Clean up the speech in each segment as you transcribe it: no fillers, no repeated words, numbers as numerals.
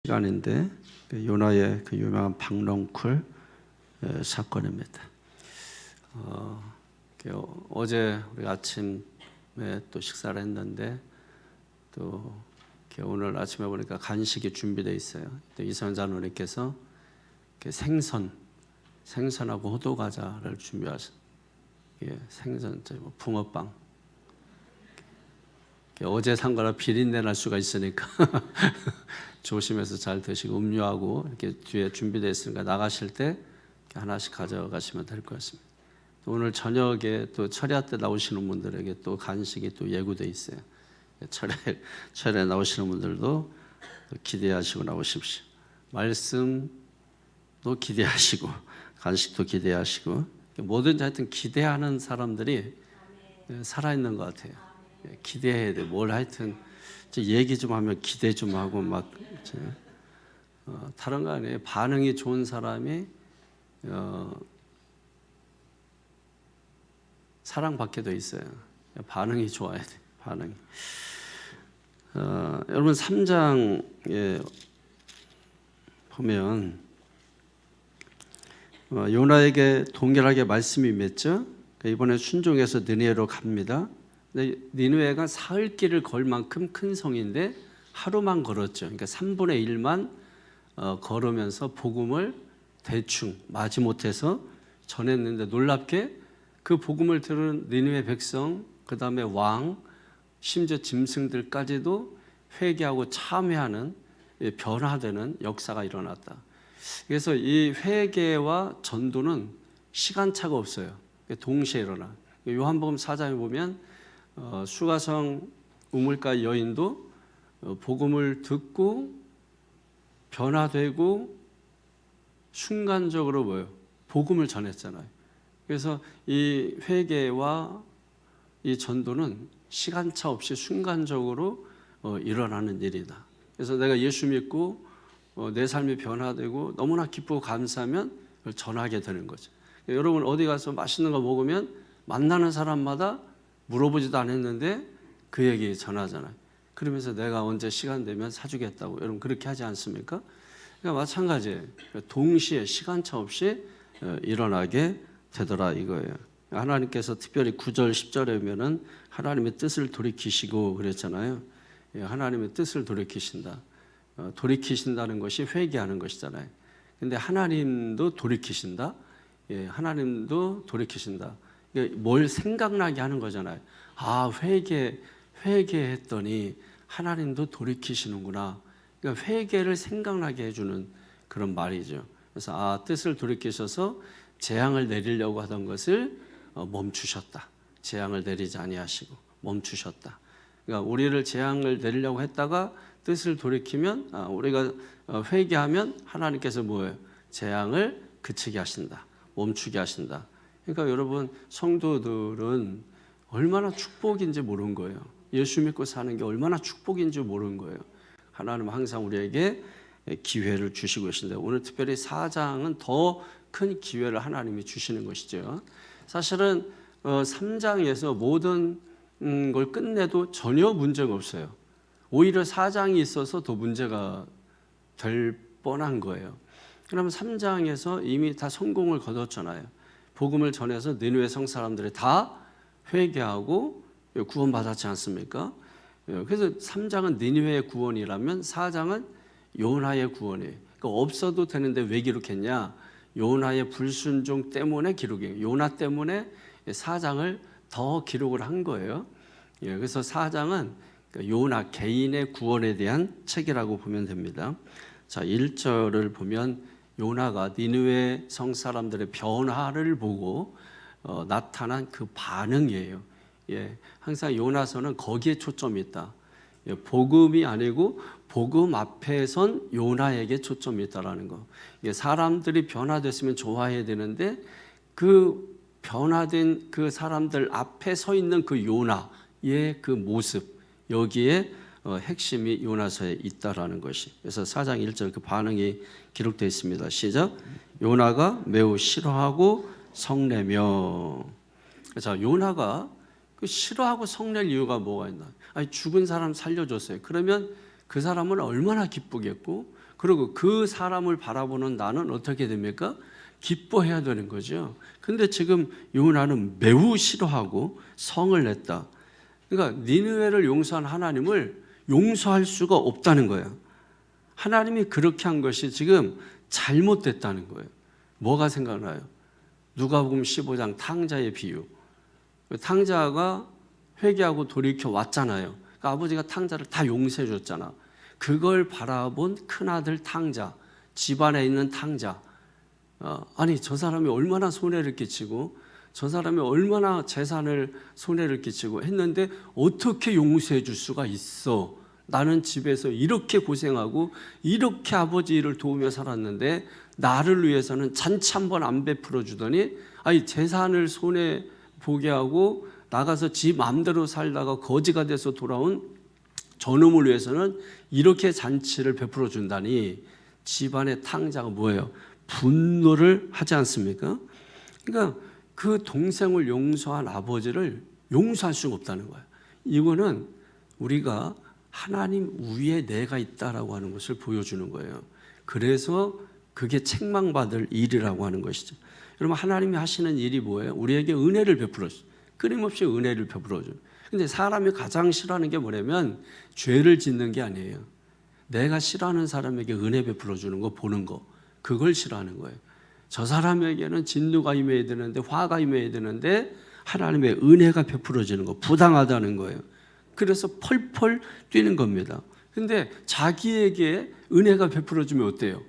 시간인데 요나의 그 유명한 박넝쿨 사건입니다. 어제 우리 아침에 또 식사를 했는데 또 오늘 아침에 보니까 간식이 준비되어 있어요. 또 이선자 누님께서 생선하고 호두 과자를 준비하셨어요. 생선, 붕어빵. 어제 산 거라 비린내 날 수가 있으니까 조심해서 잘 드시고 음료하고 이렇게 뒤에 준비되어 있으니까 나가실 때 하나씩 가져가시면 될 것 같습니다. 오늘 저녁에 또 철야 때 나오시는 분들에게 또 간식이 또 예고되어 있어요. 철야 나오시는 분들도 기대하시고 나오십시오. 말씀도 기대하시고 간식도 기대하시고 뭐든지 하여튼 기대하는 사람들이 살아있는 것 같아요. 기대해야 돼. 뭘 하여튼 얘기 좀 하면 기대 좀 하고 막 다른 거 아니에요. 반응이 좋은 사람이 사랑받게 돼 있어요. 반응이 좋아야 돼. 반응이. 여러분 3장에 보면 요나에게 동일하게 말씀이 맺죠. 이번에 순종해서 느네웨로 갑니다. 니느웨가 사흘 길을 걸 만큼 큰 성인데 하루만 걸었죠. 그러니까 3분의 1만 걸으면서 복음을 대충 마지못해서 전했는데 놀랍게 그 복음을 들은 니느웨 백성, 그 다음에 왕, 심지어 짐승들까지도 회개하고 참회하는 변화되는 역사가 일어났다. 그래서 이 회개와 전도는 시간차가 없어요. 동시에 일어나. 요한복음 4장에 보면 수가성 우물가 여인도 복음을 듣고 변화되고 순간적으로 뭐예요? 복음을 전했잖아요. 그래서 이 회개와 이 전도는 시간차 없이 순간적으로 일어나는 일이다. 그래서 내가 예수 믿고 내 삶이 변화되고 너무나 기쁘고 감사하면 그걸 전하게 되는 거죠. 여러분 어디 가서 맛있는 거 먹으면 만나는 사람마다 물어보지도 않았는데 그 얘기 전하잖아요. 그러면서 내가 언제 시간 되면 사주겠다고. 여러분 그렇게 하지 않습니까? 그러니까 마찬가지예요. 동시에 시간차 없이 일어나게 되더라 이거예요. 하나님께서 특별히 9절 10절에 보면은 하나님의 뜻을 돌이키시고 그랬잖아요. 하나님의 뜻을 돌이키신다. 돌이키신다는 것이 회개하는 것이잖아요. 근데 하나님도 돌이키신다. 하나님도 돌이키신다. 뭘 생각나게 하는 거잖아요. 아, 회개했더니 하나님도 돌이키시는구나. 그러니까 회개를 생각나게 해주는 그런 말이죠. 그래서 뜻을 돌이키셔서 재앙을 내리려고 하던 것을 멈추셨다. 재앙을 내리지 아니하시고 멈추셨다. 그러니까 우리를 재앙을 내리려고 했다가 뜻을 돌이키면 우리가 회개하면 하나님께서 뭐예요? 재앙을 그치게 하신다. 멈추게 하신다. 그러니까 여러분 성도들은 얼마나 축복인지 모르는 거예요. 예수 믿고 사는 게 얼마나 축복인지 모르는 거예요. 하나님은 항상 우리에게 기회를 주시고 계신데 오늘 특별히 4장은 더 큰 기회를 하나님이 주시는 것이죠. 사실은 3장에서 모든 걸 끝내도 전혀 문제가 없어요. 오히려 4장이 있어서 더 문제가 될 뻔한 거예요. 그러면 3장에서 이미 다 성공을 거뒀잖아요. 복음을 전해서 니느웨 성 사람들이 다 회개하고 구원받았지 않습니까? 그래서 3장은 니느웨의 구원이라면 4장은 요나의 구원이에요. 그러니까 없어도 되는데 왜 기록했냐? 요나의 불순종 때문에 기록이에요. 요나 때문에 4장을 더 기록을 한 거예요. 그래서 4장은 요나 개인의 구원에 대한 책이라고 보면 됩니다. 자, 1절을 보면 요나가 니느웨 성 사람들의 변화를 보고 나타난 그 반응이에요. 항상 요나서는 거기에 초점이 있다. 복음이 아니고 복음 앞에 선 요나에게 초점이 있다라는 거. 사람들이 변화됐으면 좋아해야 되는데 그 변화된 그 사람들 앞에 서 있는 그 요나의 그 모습, 여기에 핵심이 요나서에 있다라는 것이. 그래서 4장 1절 그 반응이 기록되어 있습니다. 시작. 요나가 매우 싫어하고 성내며. 자, 요나가 그 싫어하고 성낼 이유가 뭐가 있나? 아니, 죽은 사람 살려줬어요. 그러면 그 사람은 얼마나 기쁘겠고 그리고 그 사람을 바라보는 나는 어떻게 됩니까? 기뻐해야 되는 거죠. 근데 지금 요나는 매우 싫어하고 성을 냈다. 그러니까 니느웨를 용서한 하나님을 용서할 수가 없다는 거예요. 하나님이 그렇게 한 것이 지금 잘못됐다는 거예요. 뭐가 생각나요? 누가복음 15장 탕자의 비유. 탕자가 회개하고 돌이켜 왔잖아요. 그러니까 아버지가 탕자를 다 용서해 줬잖아. 그걸 바라본 큰아들 탕자, 집안에 있는 탕자. 아니 저 사람이 얼마나 손해를 끼치고 저 사람이 얼마나 재산을 손해를 끼치고 했는데 어떻게 용서해 줄 수가 있어. 나는 집에서 이렇게 고생하고 이렇게 아버지 일을 도우며 살았는데 나를 위해서는 잔치 한번 안 베풀어 주더니 아니 재산을 손해 보게 하고 나가서 지 마음대로 살다가 거지가 돼서 돌아온 저놈을 위해서는 이렇게 잔치를 베풀어 준다니 집안의 탕자가 뭐예요? 분노를 하지 않습니까? 그러니까 그 동생을 용서한 아버지를 용서할 수가 없다는 거예요. 이거는 우리가 하나님 위에 내가 있다라고 하는 것을 보여주는 거예요. 그래서 그게 책망받을 일이라고 하는 것이죠. 여러분 하나님이 하시는 일이 뭐예요? 우리에게 은혜를 베풀어 줘요. 끊임없이 은혜를 베풀어 줘요. 근데 사람이 가장 싫어하는 게 뭐냐면 죄를 짓는 게 아니에요. 내가 싫어하는 사람에게 은혜 베풀어 주는 거 보는 거 그걸 싫어하는 거예요. 저 사람에게는 진노가 임해야 되는데 화가 임해야 되는데 하나님의 은혜가 베풀어지는 거 부당하다는 거예요. 그래서 펄펄 뛰는 겁니다. 근데 자기에게 은혜가 베풀어지면 어때요?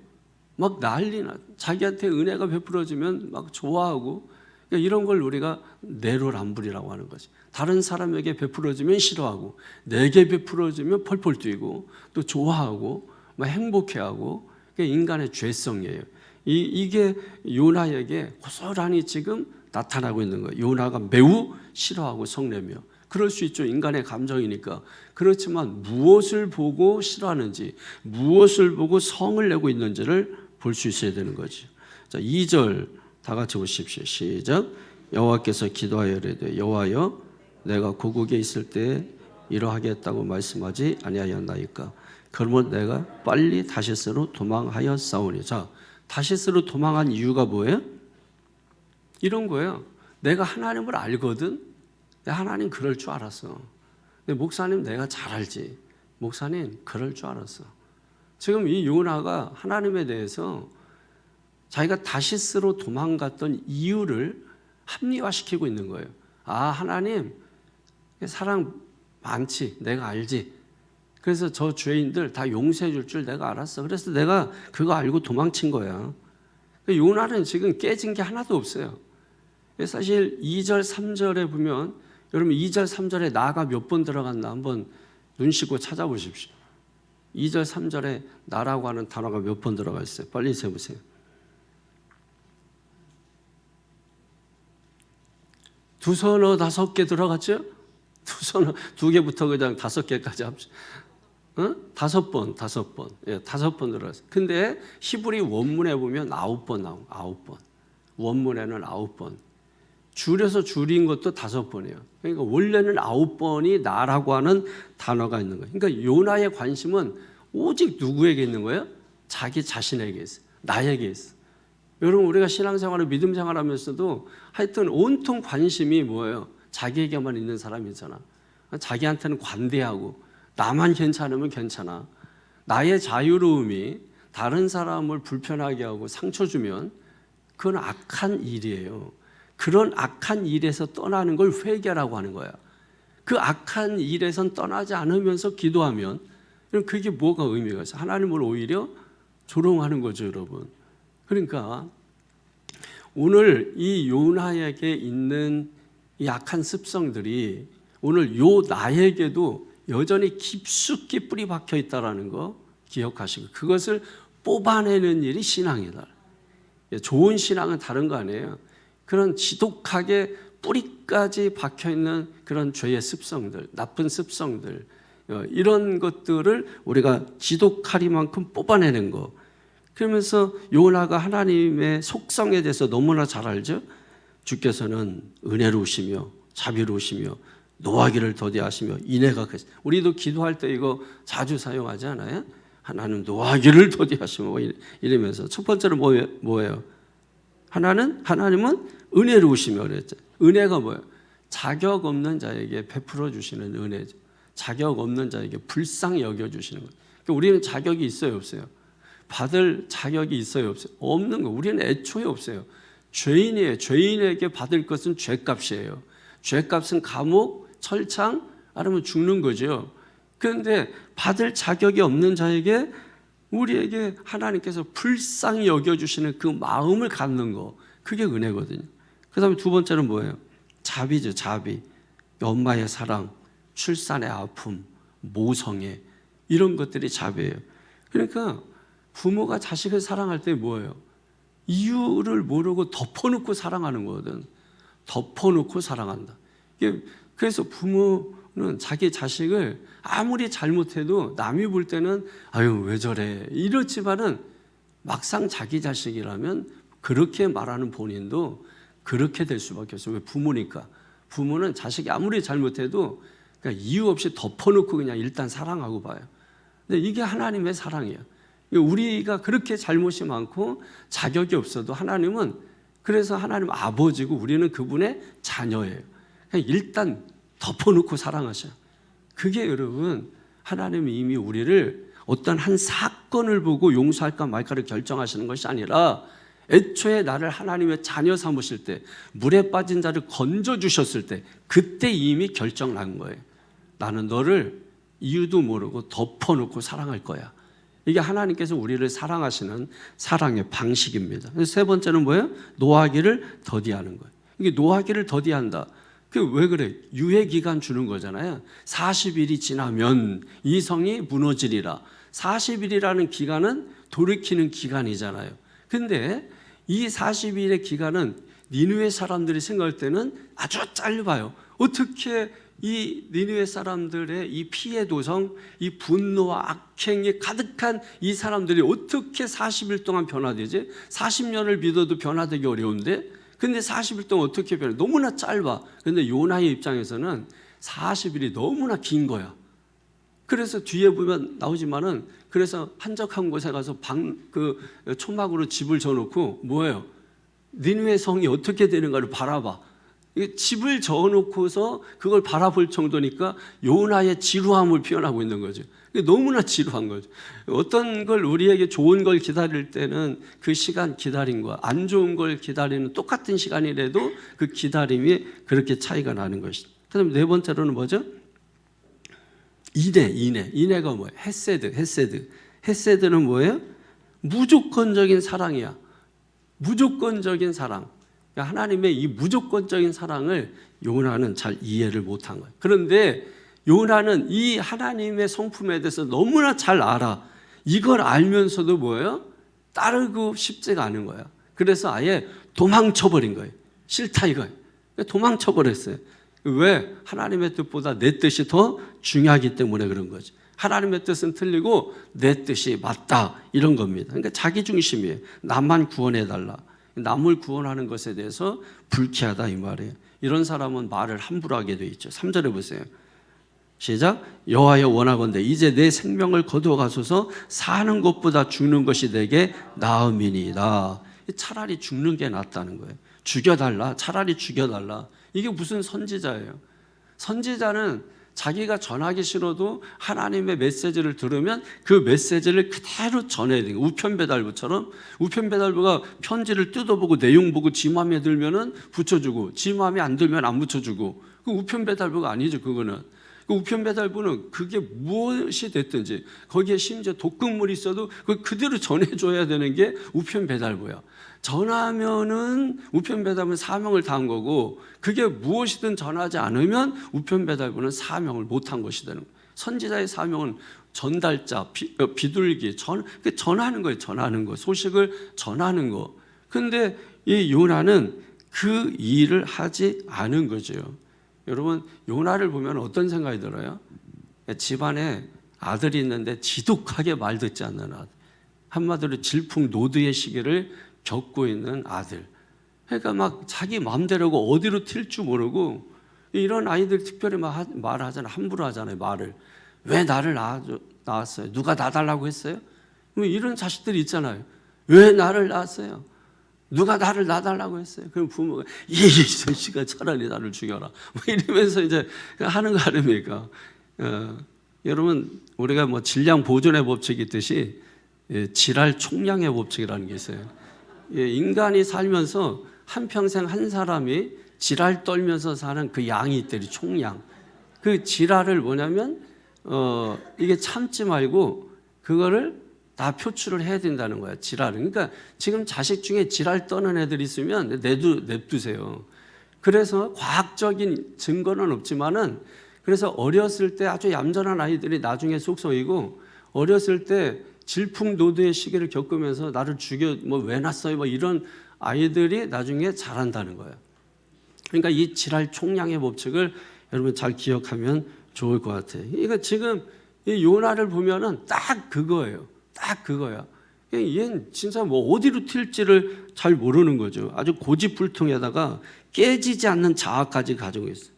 막 난리나. 자기한테 은혜가 베풀어지면 막 좋아하고 그러니까 이런 걸 우리가 내로남불이라고 하는 거지. 다른 사람에게 베풀어지면 싫어하고 내게 베풀어지면 펄펄 뛰고 또 좋아하고 막 행복해하고 그게 인간의 죄성이에요. 이게 요나에게 고스란히 지금 나타나고 있는 거예요. 요나가 매우 싫어하고 성내며 그럴 수 있죠. 인간의 감정이니까. 그렇지만 무엇을 보고 싫어하는지 무엇을 보고 성을 내고 있는지를 볼 수 있어야 되는 거죠. 자, 2절 다 같이 보십시오. 시작. 여호와께서 기도하여 이르되 여호와여 내가 고국에 있을 때 이러하겠다고 말씀하지 아니하였나이까. 그러면 내가 빨리 다시스로 도망하였사오니. 자, 다시스로 도망한 이유가 뭐예요? 이런 거예요. 내가 하나님을 알거든. 하나님 그럴 줄 알았어. 근데 목사님 내가 잘 알지. 목사님 그럴 줄 알았어. 지금 이 요나가 하나님에 대해서 자기가 다시스로 도망갔던 이유를 합리화시키고 있는 거예요. 아 하나님 사랑 많지. 내가 알지. 그래서 저 죄인들 다 용서해 줄 줄 내가 알았어. 그래서 내가 그거 알고 도망친 거야. 요나는 지금 깨진 게 하나도 없어요. 사실 2절 3절에 보면 여러분 2절 3절에 나가 몇 번 들어갔나 한번 눈 씻고 찾아보십시오. 2절 3절에 나라고 하는 단어가 몇 번 들어가 있어요. 빨리 세보세요. 두 서너 5개 들어갔죠? 두 서너 2개부터 그냥 5개까지 합시다. 5번. 예, 5번 들어갔어요. 근데 히브리 원문에 보면 9번 나오고 9번. 원문에는 9번. 줄여서 줄인 것도 5번이에요. 그러니까 원래는 9번이 나라고 하는 단어가 있는 거예요. 그러니까 요나의 관심은 오직 누구에게 있는 거예요? 자기 자신에게 있어요. 나에게 있어요. 여러분 우리가 신앙생활을 믿음 생활하면서도 하여튼 온통 관심이 뭐예요? 자기에게만 있는 사람이잖아. 자기한테는 관대하고 나만 괜찮으면 괜찮아. 나의 자유로움이 다른 사람을 불편하게 하고 상처 주면 그건 악한 일이에요. 그런 악한 일에서 떠나는 걸 회개라고 하는 거야. 그 악한 일에선 떠나지 않으면서 기도하면 그게 뭐가 의미가 있어요? 하나님을 오히려 조롱하는 거죠, 여러분. 그러니까 오늘 이 요나에게 있는 이 악한 습성들이 오늘 요 나에게도 여전히 깊숙이 뿌리 박혀 있다는 거 기억하시고 그것을 뽑아내는 일이 신앙이다. 좋은 신앙은 다른 거 아니에요. 그런 지독하게 뿌리까지 박혀있는 그런 죄의 습성들, 나쁜 습성들 이런 것들을 우리가 지독하리만큼 뽑아내는 거. 그러면서 요나가 하나님의 속성에 대해서 너무나 잘 알죠. 주께서는 은혜로우시며 자비로우시며 노하기를 더디하시며 인애가 크시. 우리도 기도할 때 이거 자주 사용하지 않아요? 하나는 노하기를 더디하시고 이러면서 첫 번째로 뭐예요? 하나님은 은혜로우시며 그랬죠. 은혜가 뭐예요? 자격 없는 자에게 베풀어 주시는 은혜죠. 자격 없는 자에게 불쌍히 여겨 주시는 거예요. 그러니까 우리는 자격이 있어요, 없어요? 받을 자격이 있어요, 없어요? 없는 거. 우리는 애초에 없어요. 죄인이에요. 죄인에게 받을 것은 죄값이에요. 죄값은 감옥, 철창, 아니면 죽는 거죠. 그런데 받을 자격이 없는 자에게 우리에게 하나님께서 불쌍히 여겨주시는 그 마음을 갖는 거, 그게 은혜거든요. 그 다음에 두 번째는 뭐예요? 자비죠. 자비. 엄마의 사랑, 출산의 아픔, 모성애, 이런 것들이 자비예요. 그러니까 부모가 자식을 사랑할 때 뭐예요? 이유를 모르고 덮어놓고 사랑하는 거거든. 덮어놓고 사랑한다. 그래서 부모는 자기 자식을 아무리 잘못해도 남이 볼 때는 아유 왜 저래 이렇지만은 막상 자기 자식이라면 그렇게 말하는 본인도 그렇게 될 수밖에 없어요. 왜? 부모니까. 부모는 자식이 아무리 잘못해도 그러니까 이유 없이 덮어놓고 그냥 일단 사랑하고 봐요. 근데 이게 하나님의 사랑이에요. 우리가 그렇게 잘못이 많고 자격이 없어도 하나님은, 그래서 하나님 아버지고 우리는 그분의 자녀예요. 그냥 일단 덮어놓고 사랑하셔요. 그게 여러분, 하나님이 이미 우리를 어떤 한 사건을 보고 용서할까 말까를 결정하시는 것이 아니라 애초에 나를 하나님의 자녀 삼으실 때, 물에 빠진 자를 건져주셨을 때 그때 이미 결정난 거예요. 나는 너를 이유도 모르고 덮어놓고 사랑할 거야. 이게 하나님께서 우리를 사랑하시는 사랑의 방식입니다. 세 번째는 뭐예요? 노하기를 더디하는 거예요. 이게 노하기를 더디한다. 왜 그래? 유예기간 주는 거잖아요. 40일이 지나면 이 성이 무너지리라. 40일이라는 기간은 돌이키는 기간이잖아요. 근데 이 40일의 기간은 니느웨 사람들이 생각할 때는 아주 짧아요. 어떻게 이 니느웨 사람들의 이 피해 도성, 이 분노와 악행이 가득한 이 사람들이 어떻게 40일 동안 변화되지? 40년을 믿어도 변화되기 어려운데, 근데 40일 동안 어떻게 변해? 너무나 짧아. 근데 요나의 입장에서는 40일이 너무나 긴 거야. 그래서 뒤에 보면 나오지만은, 그래서 한적한 곳에 가서 초막으로 집을 져놓고 뭐예요? 니느웨 성이 어떻게 되는가를 바라봐. 집을 저어놓고서 그걸 바라볼 정도니까 요나의 지루함을 표현하고 있는 거죠. 너무나 지루한 거죠. 어떤 걸 우리에게 좋은 걸 기다릴 때는 그 시간 기다림과 안 좋은 걸 기다리는 똑같은 시간이라도 그 기다림이 그렇게 차이가 나는 것이죠. 그다음에 네 번째로는 뭐죠? 인애가 뭐예요? 헤세드는 뭐예요? 무조건적인 사랑이야. 무조건적인 사랑. 하나님의 이 무조건적인 사랑을 요나는 잘 이해를 못한 거예요. 그런데 요나는 이 하나님의 성품에 대해서 너무나 잘 알아. 이걸 알면서도 뭐예요? 따르고 싶지가 않은 거예요. 그래서 아예 도망쳐버린 거예요. 싫다 이거예요. 도망쳐버렸어요. 왜? 하나님의 뜻보다 내 뜻이 더 중요하기 때문에 그런 거죠. 하나님의 뜻은 틀리고 내 뜻이 맞다, 이런 겁니다. 그러니까 자기 중심이에요. 나만 구원해달라. 남을 구원하는 것에 대해서 불쾌하다 이 말이에요. 이런 사람은 말을 함부로 하게 돼 있죠. 3절에 보세요. 시작. 여호와여 원하건대 이제 내 생명을 거두어 가소서. 사는 것보다 죽는 것이 내게 나음이니이다. 차라리 죽는 게 낫다는 거예요. 죽여달라. 차라리 죽여달라. 이게 무슨 선지자예요? 선지자는 자기가 전하기 싫어도 하나님의 메시지를 들으면 그 메시지를 그대로 전해야 돼요. 우편배달부처럼. 우편배달부가 편지를 뜯어보고 내용 보고 지 마음에 들면은 붙여주고, 지 마음에 안 들면 안 붙여주고. 그 우편배달부가 아니죠, 그거는. 그 우편배달부는 그게 무엇이 됐든지 거기에 심지어 독극물이 있어도 그걸 그대로 전해줘야 되는 게 우편배달부야. 전하면은 우편배달부는 사명을 다한 거고, 그게 무엇이든 전하지 않으면 우편배달부는 사명을 못한 것이 되는 거예요. 선지자의 사명은 전달자, 비둘기, 전하는 거예요. 전하는 거, 소식을 전하는 거. 근데 이 요나는 그 일을 하지 않은 거죠. 여러분, 요나를 보면 어떤 생각이 들어요? 집안에 아들이 있는데 지독하게 말 듣지 않는 아들. 한마디로 질풍노도의 시기를 겪고 있는 아들. 그러니까 막 자기 마음대로고 어디로 튈 줄 모르고, 이런 아이들 특별히 말하잖아요. 함부로 하잖아요, 말을. 왜 나를 낳았어요? 누가 낳아달라고 했어요? 뭐 이런 자식들이 있잖아요. 왜 나를 낳았어요? 누가 나를 낳아달라고 했어요? 그럼 부모가 이 자식아 차라리 나를 죽여라. 뭐 이러면서 이제 하는 거 아닙니까? 여러분 우리가 뭐 질량 보존의 법칙이 있듯이 질할 총량의 법칙이라는 게 있어요. 인간이 살면서 한평생 한 사람이 질할 떨면서 사는 그 양이 있대요. 총량. 그 질할을 뭐냐면 이게 참지 말고 그거를 다 표출을 해야 된다는 거야. 질할을. 그러니까 지금 자식 중에 질할 떠는 애들이 있으면 냅두세요. 그래서 과학적인 증거는 없지만은 그래서 어렸을 때 아주 얌전한 아이들이 나중에 속성이고 어렸을 때 질풍노도의 시기를 겪으면서 나를 죽여 뭐 왜 낳았어요? 뭐 이런 아이들이 나중에 잘한다는 거예요. 그러니까 이 질할 총량의 법칙을 여러분 잘 기억하면 좋을 것 같아요. 그러니까 지금 이 요나를 보면은 딱 그거예요. 딱 그거야. 얘는 진짜 뭐 어디로 튈지를 잘 모르는 거죠. 아주 고집불통에다가 깨지지 않는 자아까지 가지고 있어요.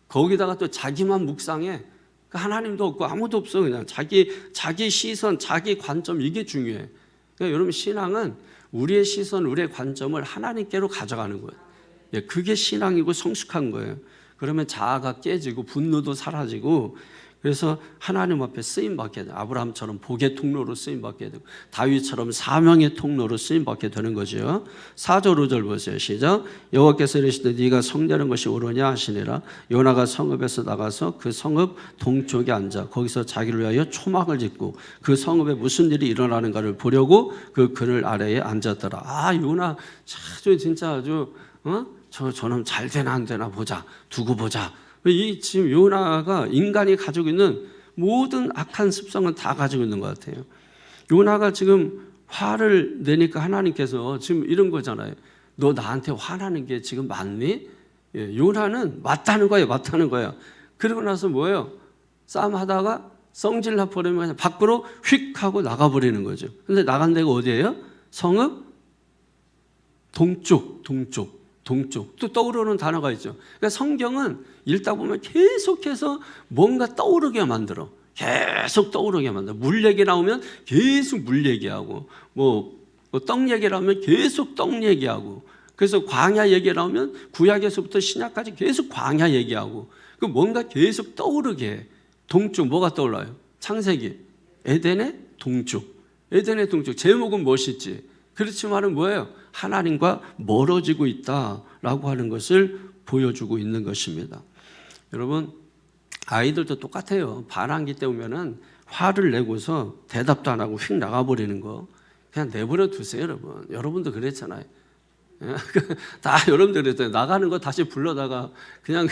거기다가 또 자기만 묵상해. 하나님도 없고 아무도 없어. 그냥 자기 시선, 자기 관점 이게 중요해. 그러니까 여러분 신앙은 우리의 시선, 우리의 관점을 하나님께로 가져가는 거예요. 그게 신앙이고 성숙한 거예요. 그러면 자아가 깨지고 분노도 사라지고 그래서 하나님 앞에 쓰임받게 돼요. 아브라함처럼 복의 통로로 쓰임받게 되고 다윗처럼 사명의 통로로 쓰임받게 되는 거죠. 4절 5절 보세요. 시작. 여호와께서 이르시되 네가 성내는 것이 옳으냐 하시니라. 요나가 성읍에서 나가서 그 성읍 동쪽에 앉아 거기서 자기를 위하여 초막을 짓고 그 성읍에 무슨 일이 일어나는가를 보려고 그 그늘 아래에 앉았더라. 아 요나 진짜 아주 저놈 잘 되나 안 되나 보자. 두고 보자. 이 지금 요나가 인간이 가지고 있는 모든 악한 습성은 다 가지고 있는 것 같아요. 요나가 지금 화를 내니까 하나님께서 지금 이런 거잖아요. 너 나한테 화나는 게 지금 맞니? 요나는 맞다는 거예요. 맞다는 거예요. 그러고 나서 뭐예요? 싸움하다가 성질 나버리면 그냥 밖으로 휙 하고 나가버리는 거죠. 근데 나간 데가 어디예요? 성읍 동쪽. 또 떠오르는 단어가 있죠. 그러니까 성경은 읽다 보면 계속해서 뭔가 떠오르게 만들어. 계속 떠오르게 만들어. 물 얘기 나오면 계속 물 얘기하고, 떡 얘기 나오면 계속 떡 얘기하고, 그래서 광야 얘기 나오면 구약에서부터 신약까지 계속 광야 얘기하고, 그 뭔가 계속 떠오르게 해. 동쪽, 뭐가 떠올라요? 창세기. 에덴의 동쪽. 에덴의 동쪽. 제목은 멋있지. 그렇지만은 뭐예요? 하나님과 멀어지고 있다라고 하는 것을 보여주고 있는 것입니다. 여러분 아이들도 똑같아요. 반항기 때 오면은 화를 내고서 대답도 안 하고 휙 나가버리는 거 그냥 내버려 두세요. 여러분도 그랬잖아요. 다 여러분들 그랬잖아요. 나가는 거 다시 불러다가 그냥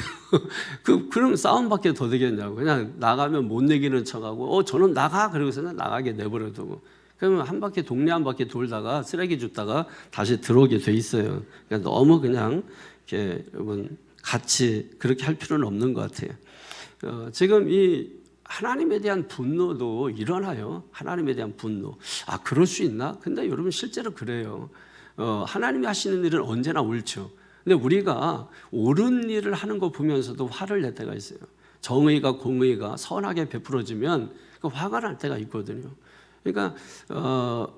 그럼 싸움밖에 더 되겠냐고. 그냥 나가면 못 내기는 척하고 저는 나가 그러고서는 나가게 내버려 두고 그러면 한 바퀴 동네 한 바퀴 돌다가 쓰레기 줍다가 다시 들어오게 돼 있어요. 그러니까 너무 그냥 이렇게 여러분 같이 그렇게 할 필요는 없는 것 같아요. 지금 이 하나님에 대한 분노도 일어나요. 하나님에 대한 분노. 아 그럴 수 있나? 근데 여러분 실제로 그래요. 하나님이 하시는 일은 언제나 옳죠. 근데 우리가 옳은 일을 하는 거 보면서도 화를 낼 때가 있어요. 정의가 공의가 선하게 베풀어지면 화가 날 때가 있거든요. 그러니까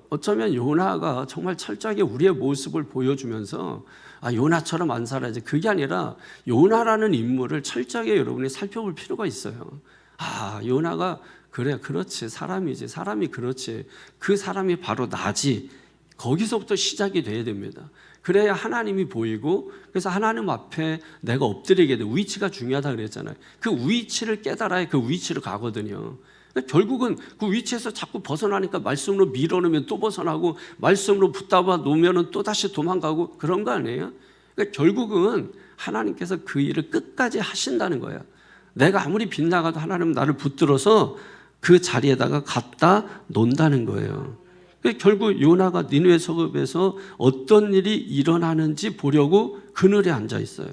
어쩌면 요나가 정말 철저하게 우리의 모습을 보여주면서 요나처럼 안 살아야지. 그게 아니라 요나라는 인물을 철저하게 여러분이 살펴볼 필요가 있어요. 요나가 그래 그렇지 사람이지 사람이 그렇지 그 사람이 바로 나지. 거기서부터 시작이 돼야 됩니다. 그래야 하나님이 보이고 그래서 하나님 앞에 내가 엎드리게 돼. 위치가 중요하다 그랬잖아요. 그 위치를 깨달아야 그 위치로 가거든요. 결국은 그 위치에서 자꾸 벗어나니까 말씀으로 밀어넣으면 또 벗어나고 말씀으로 붙잡아 놓으면 또 다시 도망가고 그런 거 아니에요? 그러니까 결국은 하나님께서 그 일을 끝까지 하신다는 거예요. 내가 아무리 빗나가도 하나님은 나를 붙들어서 그 자리에다가 갖다 놓는다는 거예요. 결국 요나가 니느웨 성읍에서 어떤 일이 일어나는지 보려고 그늘에 앉아 있어요.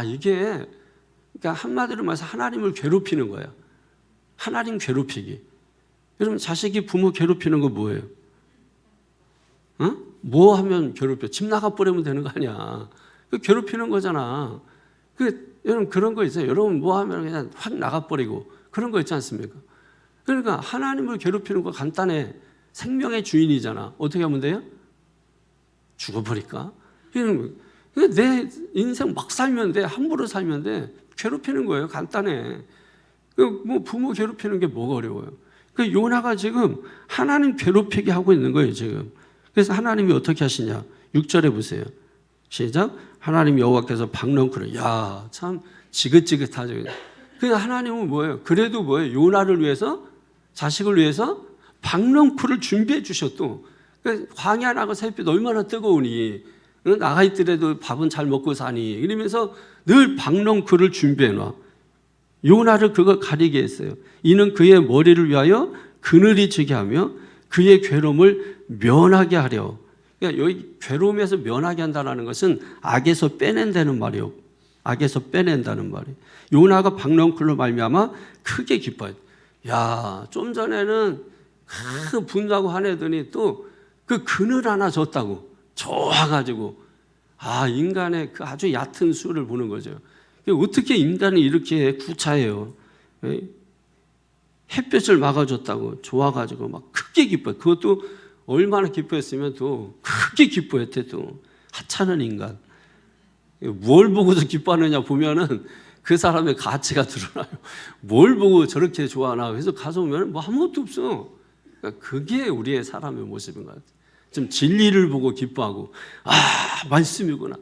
이게 그러니까 한마디로 말해서 하나님을 괴롭히는 거예요. 하나님 괴롭히기. 여러분 자식이 부모 괴롭히는 거 뭐예요? 뭐 하면 괴롭혀? 집 나가버리면 되는 거 아니야. 괴롭히는 거잖아. 여러분 그런 거 있어요. 여러분 뭐 하면 그냥 확 나가버리고 그런 거 있지 않습니까? 그러니까 하나님을 괴롭히는 거 간단해. 생명의 주인이잖아. 어떻게 하면 돼요? 죽어버릴까? 내 인생 막 살면 돼. 함부로 살면 돼. 괴롭히는 거예요. 간단해. 뭐 부모 괴롭히는 게 뭐가 어려워요? 그 요나가 지금 하나님 괴롭히게 하고 있는 거예요, 지금. 그래서 하나님이 어떻게 하시냐? 6절에 보세요. 시작. 하나님 여호와께서 박넝쿨을, 야, 참 지긋지긋하죠. 그냥 하나님은 뭐예요? 그래도 뭐예요? 요나를 위해서, 자식을 위해서 박넝쿨을 준비해 주셨도. 광야 나가 새빛 얼마나 뜨거우니 나가 있더라도 밥은 잘 먹고 사니 이러면서 늘 박넝쿨을 준비해 놔. 요나를 그거 가리게 했어요. 이는 그의 머리를 위하여 그늘이 지게 하며 그의 괴로움을 면하게 하려. 그러니까 여기 괴로움에서 면하게 한다는 것은 악에서 빼낸다는 말이에요. 악에서 빼낸다는 말이에요. 요나가 박넝쿨로 말미암아 크게 기뻐요. 야, 좀 전에는 분다고 화내더니 또 그 그늘 하나 줬다고 좋아가지고, 아, 인간의 그 아주 얕은 수를 보는 거죠. 어떻게 인간이 이렇게 구차해요? 햇볕을 막아줬다고 좋아가지고 막 크게 기뻐요. 그것도 얼마나 기뻐했으면 또 크게 기뻐했대. 또 하찮은 인간. 뭘 보고서 기뻐하느냐 보면은 그 사람의 가치가 드러나요. 뭘 보고 저렇게 좋아하나. 그래서 가서 보면 뭐 아무것도 없어. 그러니까 그게 우리의 사람의 모습인 것 같아요. 좀 진리를 보고 기뻐하고, 아, 말씀이구나.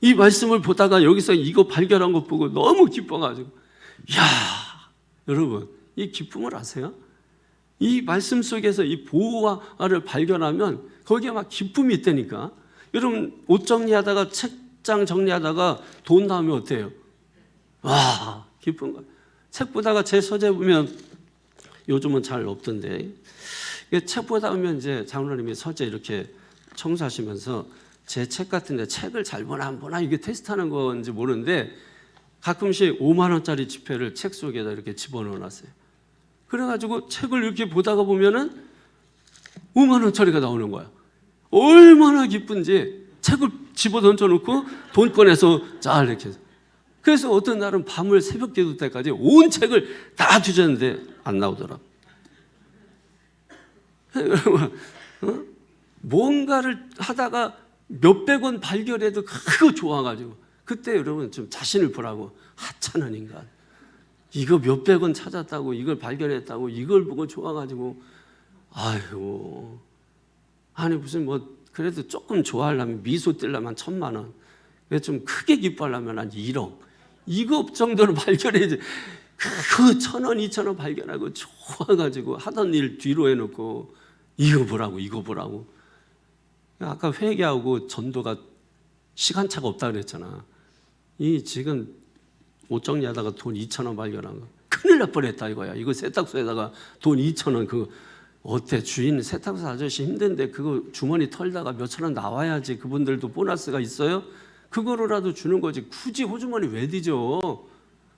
이 말씀을 보다가 여기서 이거 발견한 것 보고 너무 기뻐가지고, 야, 여러분, 이 기쁨을 아세요? 이 말씀 속에서 이 보화를 발견하면 거기에 막 기쁨이 있다니까. 여러분, 옷 정리하다가 책장 정리하다가 돈 나오면 어때요? 와, 기쁜 거예요. 책 보다가 제 서재 보면 요즘은 잘 없던데, 책 보다 보면 이제 장로님이 서재 이렇게 청소하시면서 제 책 같은데 책을 잘 보나 안 보나 이게 테스트하는 건지 모르는데 가끔씩 5만 원짜리 지폐를 책 속에다 이렇게 집어넣어 놨어요. 그래가지고 책을 이렇게 보다가 보면은 5만 원짜리가 나오는 거야. 얼마나 기쁜지 책을 집어 던져놓고 돈 꺼내서 자 이렇게. 그래서 어떤 날은 밤을 새벽 기도 때까지 온 책을 다 뒤졌는데 안 나오더라고. 뭔가를 하다가 몇백 원 발견해도 그거 좋아가지고 그때 여러분 좀 자신을 보라고. 하찮은 인간. 이거 몇백 원 찾았다고 이걸 발견했다고 이걸 보고 좋아가지고 아이고. 아니 무슨 뭐 그래도 조금 좋아하려면 미소 띄려면 1,000만 원. 좀 크게 기뻐하려면 한 1억. 이거 정도는 발견해야지. 그 1,000원, 2,000원 발견하고 좋아가지고 하던 일 뒤로 해놓고 이거 보라고 이거 보라고. 아까 회개하고 전도가 시간차가 없다 그랬잖아. 이 지금 옷 정리하다가 돈 2,000원 발견한 거 큰일 날 뻔했다 이거야. 이거 세탁소에다가 돈 2,000원 그거 어때? 주인 세탁소 아저씨 힘든데 그거 주머니 털다가 몇천 원 나와야지. 그분들도 보너스가 있어요. 그거로라도 주는 거지. 굳이 호주머니 왜 뒤져?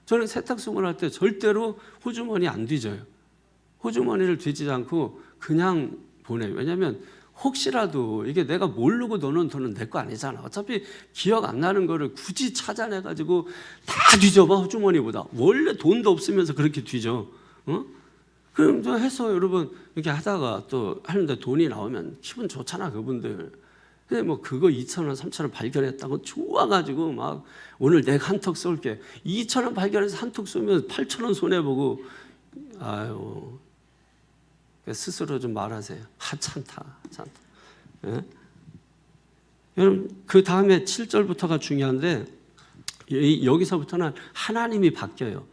저는 세탁소를 할 때 절대로 호주머니 안 뒤져요. 호주머니를 뒤지지 않고 그냥 보내요. 왜냐하면 혹시라도 이게 내가 모르고 넣는 돈은 내 거 아니잖아. 어차피 기억 안 나는 거를 굳이 찾아내가지고 다 뒤져봐. 호주머니보다. 원래 돈도 없으면서 그렇게 뒤져. 그럼 좀 해서 여러분 이렇게 하다가 또 하는데 돈이 나오면 기분 좋잖아 그분들. 근데 뭐 그거 2,000원 3,000원 발견했다고 좋아가지고 막 오늘 내가 한턱 쏠게. 2,000원 발견해서 한턱 쏘면 8,000원 손해보고 아유. 스스로 좀 말하세요. 하찮다. 예? 여러분 그 다음에 7절부터가 중요한데 여기서부터는 하나님이 바뀌어요.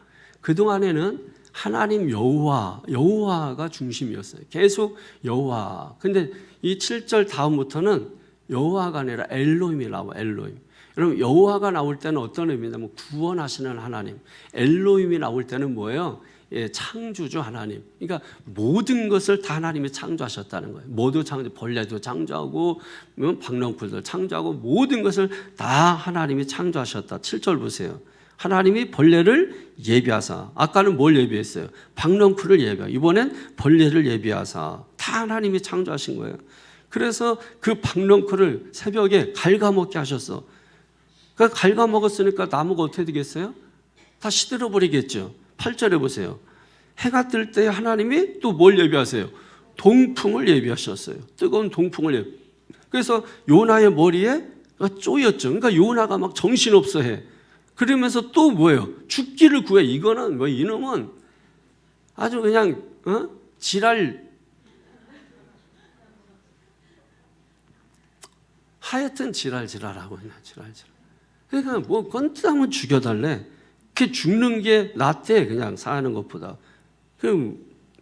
그동안에는 하나님 여호와가 중심이었어요. 계속 여호와. 근데 이 7절 다음부터는 여호와가 아니라 엘로힘이 나와. 엘로힘. 여러분 여호와가 나올 때는 어떤 의미냐면 구원하시는 하나님. 엘로힘이 나올 때는 뭐예요? 예, 창조주 하나님. 그러니까 모든 것을 다 하나님이 창조하셨다는 거예요. 모두 창조, 벌레도 창조하고 박넝쿨도 창조하고 모든 것을 다 하나님이 창조하셨다. 7절 보세요. 하나님이 벌레를 예비하사. 아까는 뭘 예비했어요? 박넝쿨을 예비하고 이번엔 벌레를 예비하사. 다 하나님이 창조하신 거예요. 그래서 그 박넝쿨을 새벽에 갉아먹게 하셨어. 그러니까 갉아먹었으니까 나무가 어떻게 되겠어요? 다 시들어 버리겠죠. 8절에 보세요. 해가 뜰 때 하나님이 또 뭘 예비하세요? 동풍을 예비하셨어요. 뜨거운 동풍을 예비. 그래서 요나의 머리에 쪼였죠. 그러니까 요나가 막 정신없어 해. 그러면서 또 뭐예요? 죽기를 구해. 이거는 뭐 이놈은 아주 그냥 지랄. 하여튼 지랄하고 그냥 지랄. 그러니까 뭐 건뜨하면 죽여달래. 그 죽는 게 낫대 그냥 사는 것보다. 그럼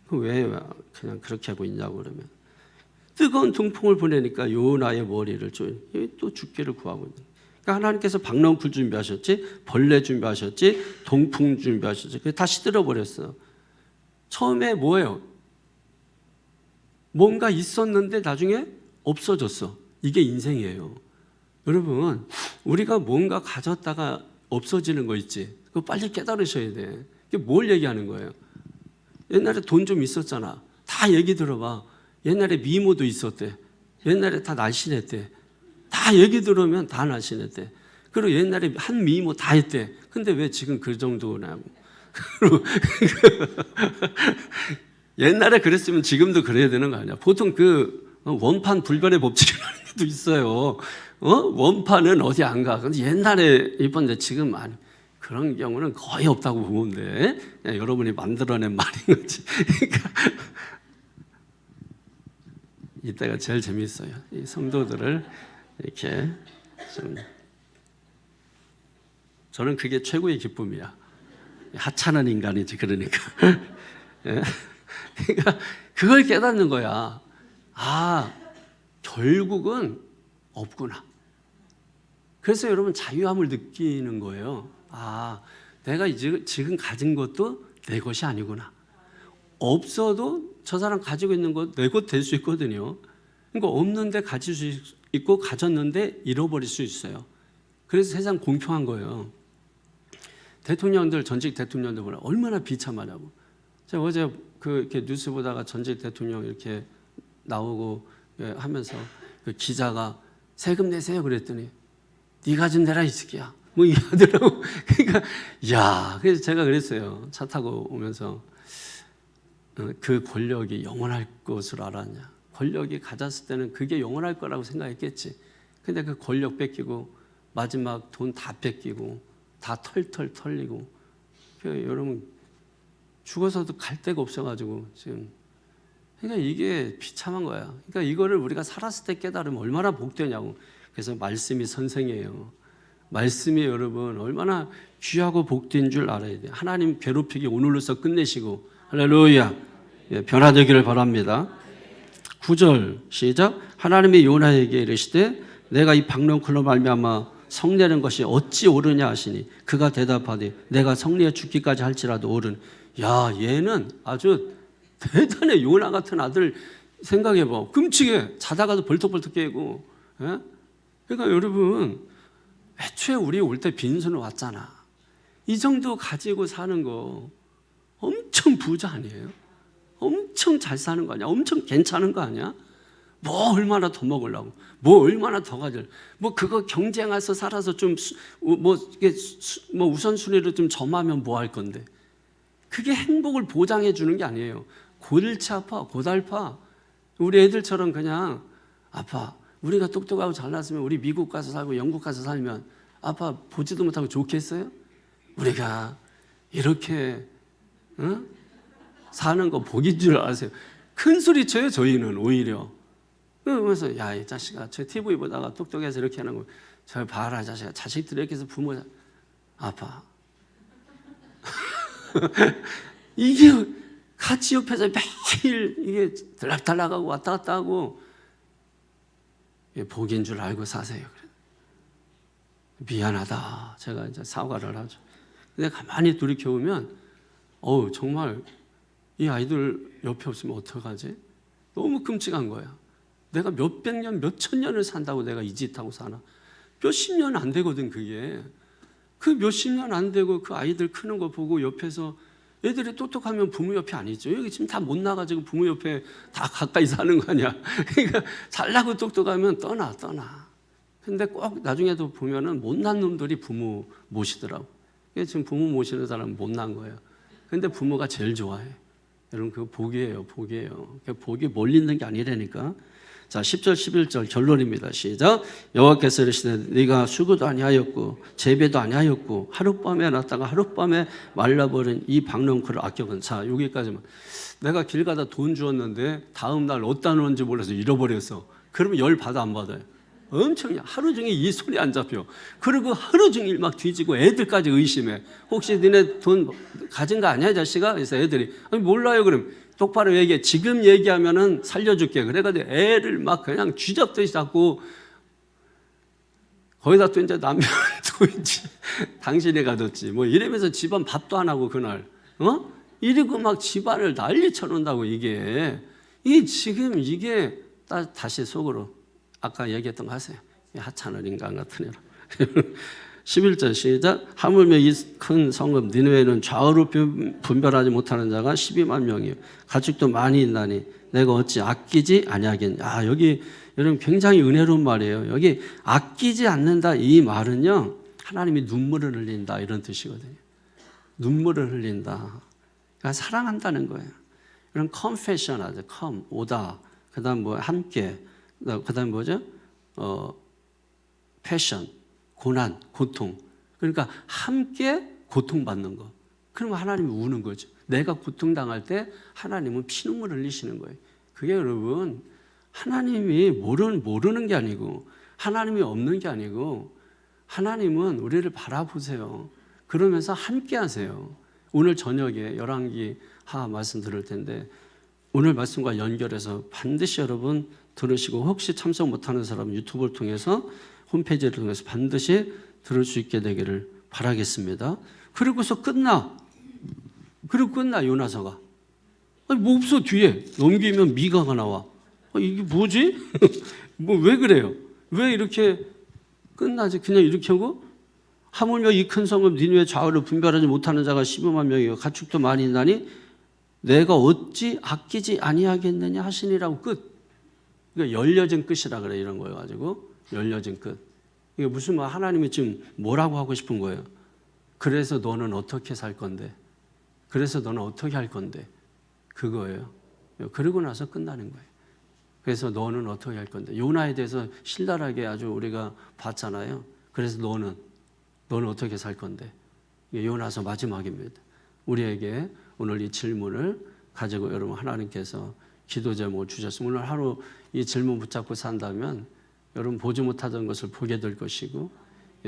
왜 그냥 그렇게 하고 있냐고 그러면 뜨거운 동풍을 보내니까 요나의 머리를 또 죽기를 구하고 있는. 그러니까 하나님께서 박넝쿨 준비하셨지, 벌레 준비하셨지, 동풍 준비하셨지. 그게 다 시들어버렸어. 처음에 뭐예요? 뭔가 있었는데 나중에 없어졌어. 이게 인생이에요. 여러분, 우리가 뭔가 가졌다가 없어지는 거 있지? 그거 빨리 깨달으셔야 돼. 이게 뭘 얘기하는 거예요? 옛날에 돈 좀 있었잖아. 다 얘기 들어봐. 옛날에 미모도 있었대. 옛날에 다 날씬했대. 다 얘기 들으면 다 날씬했대. 그리고 옛날에 한 미모 다 했대. 근데 왜 지금 그 정도냐고. 옛날에 그랬으면 지금도 그래야 되는 거 아니야. 보통 그 원판 불변의 법칙이라는 것도 있어요. 원판은 어디 안 가. 근데 옛날에 이번에 지금 아니. 그런 경우는 거의 없다고 보는데 여러분이 만들어낸 말인 거지. 그러니까 이때가 제일 재밌어요. 이 성도들을 이렇게 좀 저는 그게 최고의 기쁨이야. 하찮은 인간이지 그러니까. 그러니까 그걸 깨닫는 거야. 아, 결국은 없구나. 그래서 여러분 자유함을 느끼는 거예요. 아, 내가 지금 가진 것도 내 것이 아니구나. 없어도 저 사람 가지고 있는 것 내 것 될 수 있거든요. 그러니까 없는데 가질 수 있고 가졌는데 잃어버릴 수 있어요. 그래서 세상 공평한 거예요. 대통령들, 전직 대통령들 보라 얼마나 비참하냐고. 제가 어제 이렇게 뉴스 보다가 전직 대통령 이렇게 나오고 하면서 그 기자가 세금 내세요 그랬더니 네가 좀 내라 이 새끼야. 뭐 이러더라고. 그러니까 야, 그래서 제가 그랬어요. 차 타고 오면서 그 권력이 영원할 것을 알았냐. 권력이 가졌을 때는 그게 영원할 거라고 생각했겠지. 근데 그 권력 뺏기고 마지막 돈 다 뺏기고 다 털털 털리고 여러분 죽어서도 갈 데가 없어가지고 지금 그러니까 이게 비참한 거야. 그러니까 이거를 우리가 살았을 때 깨달으면 얼마나 복되냐고. 그래서 말씀이 선생이에요. 말씀이 여러분 얼마나 귀하고 복된 줄 알아야 돼요. 하나님 괴롭히기 오늘로서 끝내시고 할렐루야. 예, 변화되기를 바랍니다. 9절 시작. 하나님이 요나에게 이르시되 내가 이 박넝쿨로 말미암아 성내는 것이 어찌 옳으냐 하시니 그가 대답하되 내가 성내에 죽기까지 할지라도 옳은. 야, 얘는 아주 대단해. 요나 같은 아들 생각해봐. 끔찍해. 자다가도 벌떡벌떡 깨고. 예? 그러니까 여러분 애초에 우리 올 때 빈손으로 왔잖아. 이 정도 가지고 사는 거 엄청 부자 아니에요? 엄청 잘 사는 거 아니야? 엄청 괜찮은 거 아니야? 뭐 얼마나 더 먹으려고? 뭐 얼마나 더 가질? 뭐 그거 경쟁해서 살아서 좀 뭐 우선순위를 좀 점하면 뭐 할 건데? 그게 행복을 보장해 주는 게 아니에요. 골치 아파, 고달파. 우리 애들처럼 그냥 아파. 우리가 똑똑하고 잘났으면 우리 미국 가서 살고 영국 가서 살면 아빠 보지도 못하고 좋겠어요? 우리가 이렇게 사는 거 복인 줄 아세요? 큰 소리 쳐요 저희는 오히려. 그러면서 야, 이 자식아 저 TV 보다가 똑똑해서 이렇게 하는 거 저 봐라 자식아. 자식들 이렇게 해서 부모 아파. 이게 같이 옆에서 매일 이게 들락달락하고 왔다 갔다 하고 복인 줄 알고 사세요. 미안하다. 제가 이제 사과를 하죠. 근데 가만히 돌이켜보면, 정말 이 아이들 옆에 없으면 어떡하지? 너무 끔찍한 거야. 내가 몇백 년, 몇천 년을 산다고 내가 이 짓 하고 사나? 몇십 년 안 되거든, 그게. 그 몇십 년 안 되고 그 아이들 크는 거 보고 옆에서 애들이 똑똑하면 부모 옆에 안 있죠. 여기 지금 다 못 나가지고 부모 옆에 다 가까이 사는 거 아니야. 그러니까 잘나고 똑똑하면 떠나. 근데 꼭 나중에도 보면은 못난 놈들이 부모 모시더라고. 지금 부모 모시는 사람은 못난 거예요. 근데 부모가 제일 좋아해. 여러분 그거 복이에요. 복이에요. 복이 멀리 있는 게 아니라니까. 자, 10절 11절 결론입니다. 시작. 여호와께서 이르시되 네가 수고도 아니하였고 재배도 아니하였고 하룻밤에 났다가 하룻밤에 말라버린 이 박농크를 아껴건. 자, 여기까지만. 내가 길 가다 돈 주었는데 다음 날 어디다 놓은지 몰라서 잃어버렸어. 그러면 열 받아 안 받아요? 엄청 하루 종일 이 손이 안 잡혀. 그리고 하루 종일 막 뒤지고 애들까지 의심해. 혹시 너네 돈 가진 거 아니야 자식아? 그래서 애들이 아니 몰라요. 그럼 똑바로 얘기해. 지금 얘기하면은 살려줄게. 그래가지고 애를 막 그냥 쥐잡듯이 잡고 거기다 또 이제 남편 또 이제 당신이 가뒀지. 뭐 이러면서 집안 밥도 안 하고 그날 이러고 막 집안을 난리 쳐놓는다고 이게 지금 이게 다시 속으로 아까 얘기했던 거 하세요. 하찮은 인간 같은 애라. 11절 시작. 하물며 이 큰 성읍 니느웨는 좌우로 분별하지 못하는 자가 12만 명이요 가축도 많이 있나니 내가 어찌 아끼지 아니하겠냐. 여기 여러분 굉장히 은혜로운 말이에요. 여기 아끼지 않는다 이 말은요 하나님이 눈물을 흘린다 이런 뜻이거든요. 눈물을 흘린다. 그러니까 사랑한다는 거예요. 이런 confession 하죠. come 오다. 그다음 뭐 함께. 그다음 뭐죠? 패션, 고난, 고통. 그러니까 함께 고통받는 거. 그러면 하나님이 우는 거죠. 내가 고통당할 때 하나님은 피눈물 흘리시는 거예요. 그게 여러분 하나님이 모르는 게 아니고 하나님이 없는 게 아니고 하나님은 우리를 바라보세요. 그러면서 함께 하세요. 오늘 저녁에 열왕기 하 말씀 들을 텐데 오늘 말씀과 연결해서 반드시 여러분 들으시고 혹시 참석 못하는 사람은 유튜브를 통해서 홈페이지를 통해서 반드시 들을 수 있게 되기를 바라겠습니다. 그리고서 끝나 요나서가. 아니 뭐 없어 뒤에 넘기면 미가가 나와. 이게 뭐지? 뭐 왜 그래요? 왜 이렇게 끝나지? 그냥 이렇게 하고 하물며 이 큰 성읍 니느웨 좌우를 분별하지 못하는 자가 15만 명이요 가축도 많이 있나니 내가 어찌 아끼지 아니하겠느냐 하시니라고 끝. 그러니까 열려진 끝이라 그래 이런 거여 가지고 열려진 끝. 이게 무슨 말 하나님이 지금 뭐라고 하고 싶은 거예요? 그래서 너는 어떻게 살 건데? 그래서 너는 어떻게 할 건데? 그거예요. 그러고 나서 끝나는 거예요. 그래서 너는 어떻게 할 건데? 요나에 대해서 신랄하게 아주 우리가 봤잖아요. 그래서 너는 어떻게 살 건데? 이게 요나서 마지막입니다. 우리에게 오늘 이 질문을 가지고 여러분 하나님께서 기도 제목을 주셨습니다. 오늘 하루 이 질문 붙잡고 산다면 여러분 보지 못하던 것을 보게 될 것이고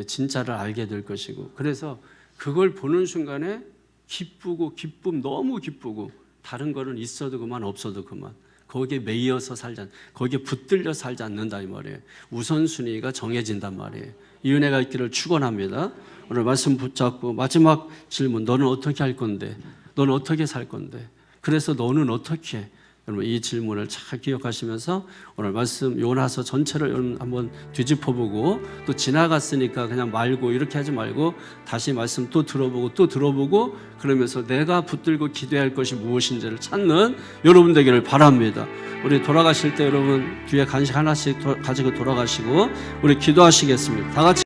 진짜를 알게 될 것이고 그래서 그걸 보는 순간에 기쁘고 너무 기쁘고 다른 거는 있어도 그만 없어도 그만 거기에 매여서 살지 거기에 붙들려 살지 않는다 이 말이에요. 우선순위가 정해진단 말이에요. 이 은혜가 있기를 축원합니다. 오늘 말씀 붙잡고 마지막 질문 너는 어떻게 할 건데? 너는 어떻게 살 건데? 그래서 너는 어떻게 해? 여러분 이 질문을 잘 기억하시면서 오늘 말씀 요나서 전체를 여러분 한번 뒤집어보고 또 지나갔으니까 그냥 말고 이렇게 하지 말고 다시 말씀 또 들어보고 그러면서 내가 붙들고 기도해야 할 것이 무엇인지를 찾는 여러분 되기를 바랍니다. 우리 돌아가실 때 여러분 뒤에 간식 하나씩 가지고 돌아가시고 우리 기도하시겠습니다. 다 같이